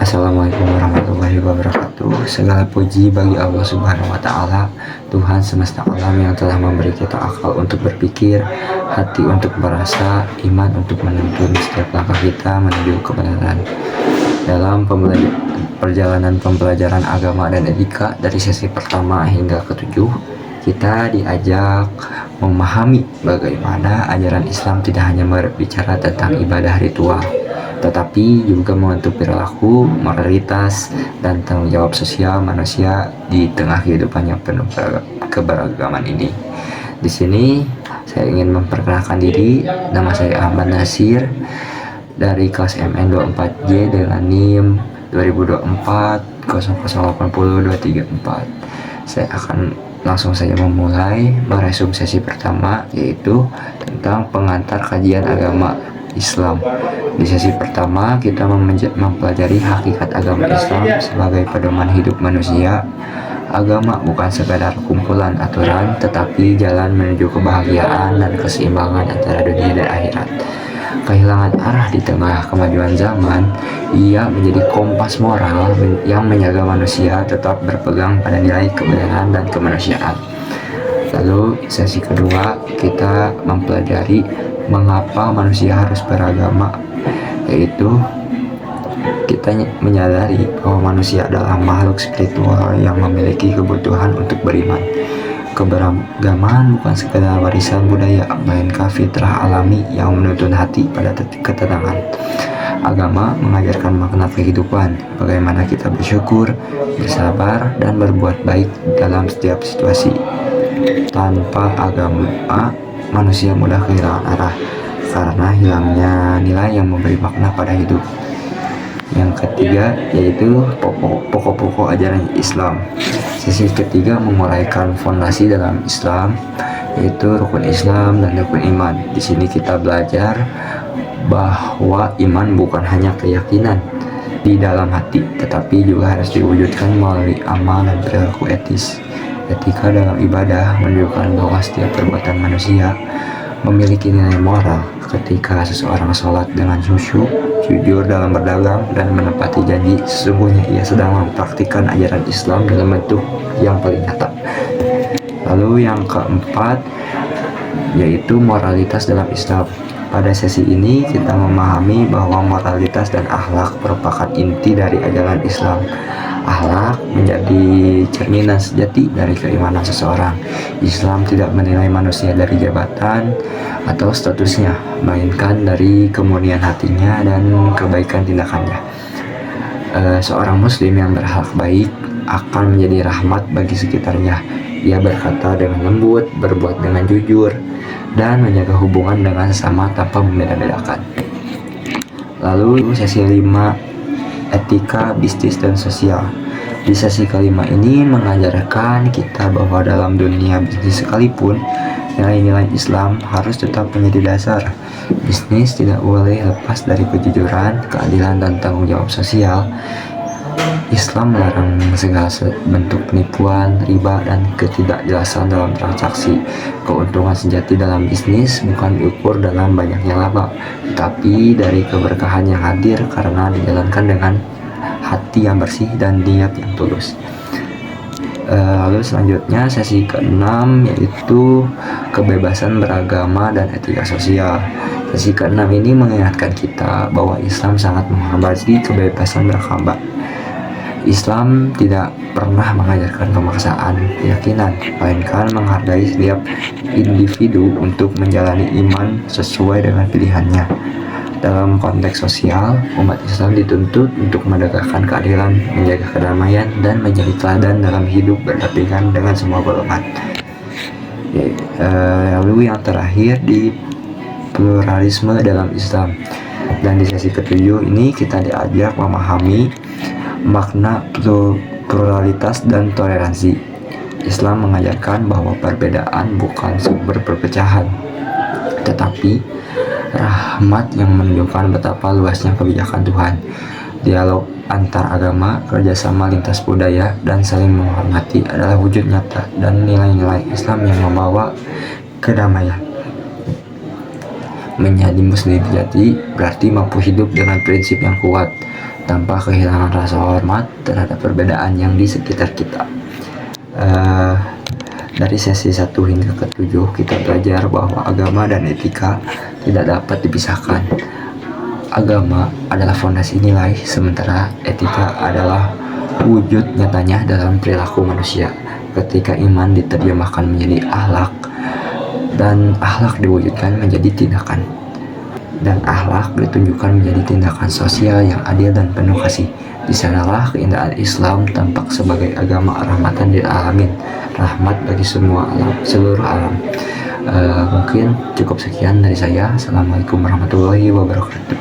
Assalamualaikum warahmatullahi wabarakatuh. Segala puji bagi Allah Subhanahu wa Ta'ala, Tuhan semesta alam yang telah memberi kita akal untuk berpikir, hati untuk merasa, iman untuk menuntun setiap langkah kita menuju kebenaran. Dalam perjalanan pembelajaran agama dan etika dari sesi pertama hingga ketujuh, kita diajak memahami bagaimana ajaran Islam tidak hanya berbicara tentang ibadah ritual, tetapi juga membentuk perilaku, moralitas, dan tanggung jawab sosial manusia di tengah kehidupan yang penuh keberagaman ini. Di sini saya ingin memperkenalkan diri. Nama saya Ahmad Nasir dari kelas MN 24J dengan NIM 2024 0080 234. Saya akan langsung saja memulai meresum sesi pertama, yaitu tentang pengantar kajian agama Islam. Di sesi pertama kita mempelajari hakikat agama Islam sebagai pedoman hidup manusia. Agama bukan sekadar kumpulan aturan, tetapi jalan menuju kebahagiaan dan keseimbangan antara dunia dan akhirat. Kehilangan arah di tengah kemajuan zaman, ia menjadi kompas moral yang menjaga manusia tetap berpegang pada nilai kebenaran dan kemanusiaan. Lalu sesi kedua kita mempelajari mengapa manusia harus beragama, yaitu kita menyadari bahwa manusia adalah makhluk spiritual yang memiliki kebutuhan untuk beriman. Keberagaman bukan sekadar warisan budaya, melainkan fitrah alami yang menuntun hati pada ketenangan. Agama mengajarkan makna kehidupan, bagaimana kita bersyukur, bersabar, dan berbuat baik dalam setiap situasi. Tanpa agama, manusia mudah kehilangan arah karena hilangnya nilai yang memberi makna pada hidup. Yang ketiga yaitu pokok-pokok ajaran Islam. Sesi ketiga memulaikan fondasi dalam Islam, yaitu rukun Islam dan rukun iman. Di sini kita belajar bahwa iman bukan hanya keyakinan di dalam hati, tetapi juga harus diwujudkan melalui amal dan perilaku etis. Etika dalam ibadah menunjukkan bahwa setiap perbuatan manusia memiliki nilai moral. Ketika seseorang sholat dengan khusyuk, jujur dalam berdagang, dan menepati janji, sesungguhnya ia sedang mempraktikkan ajaran Islam dalam bentuk yang paling nyata. Lalu yang keempat yaitu moralitas dalam Islam. Pada sesi ini kita memahami bahwa moralitas dan akhlak merupakan inti dari ajaran Islam. Akhlak menjadi cerminan sejati dari keimanan seseorang. Islam tidak menilai manusia dari jabatan atau statusnya, melainkan dari kemurnian hatinya dan kebaikan tindakannya. Seorang muslim yang berakhlak baik akan menjadi rahmat bagi sekitarnya. Ia berkata dengan lembut, berbuat dengan jujur, dan menjaga hubungan dengan sesama tanpa membeda-bedakan. Lalu sesi 5, etika, bisnis, dan sosial. Di sesi kelima ini mengajarkan kita bahwa dalam dunia bisnis sekalipun, nilai-nilai Islam harus tetap menjadi dasar. Bisnis tidak boleh lepas dari kejujuran, keadilan, dan tanggung jawab sosial. Islam melarang segala bentuk penipuan, riba, dan ketidakjelasan dalam transaksi. Keuntungan sejati dalam bisnis bukan diukur dalam banyaknya laba, tetapi dari keberkahan yang hadir karena dijalankan dengan hati yang bersih dan niat yang tulus. Lalu selanjutnya sesi ke-6 yaitu kebebasan beragama dan etika sosial. Sesi ke-6 ini mengingatkan kita bahwa Islam sangat menghormati kebebasan beragama. Islam tidak pernah mengajarkan pemaksaan keyakinan, melainkan menghargai setiap individu untuk menjalani iman sesuai dengan pilihannya. Dalam konteks sosial, umat Islam dituntut untuk menegakkan keadilan, menjaga kedamaian, dan menjadi teladan dalam hidup berdampingan dengan semua golongan. Lalu yang terakhir di pluralisme dalam Islam. Dan di sesi ke-7 ini kita diajak memahami makna pluralitas dan toleransi. Islam mengajarkan bahwa perbedaan bukan sumber perpecahan, tetapi rahmat yang menunjukkan betapa luasnya kebijakan Tuhan. Dialog antar agama, kerjasama lintas budaya, dan saling menghormati adalah wujud nyata dan nilai-nilai Islam yang membawa kedamaian. Menjadi muslim sejati berarti mampu hidup dengan prinsip yang kuat, tanpa kehilangan rasa hormat terhadap perbedaan yang di sekitar kita. Dari sesi 1 hingga ke-7 kita belajar bahwa agama dan etika tidak dapat dipisahkan. Agama adalah fondasi nilai, sementara etika adalah wujud nyatanya dalam perilaku manusia. Ketika iman diterjemahkan menjadi akhlak, dan akhlak diwujudkan menjadi tindakan, dan akhlak ditunjukkan menjadi tindakan sosial yang adil dan penuh kasih. Di sanalah keindahan Islam tampak sebagai agama rahmatan lil alamin, rahmat bagi semua alam, seluruh alam. Mungkin cukup sekian dari saya. Assalamualaikum warahmatullahi wabarakatuh.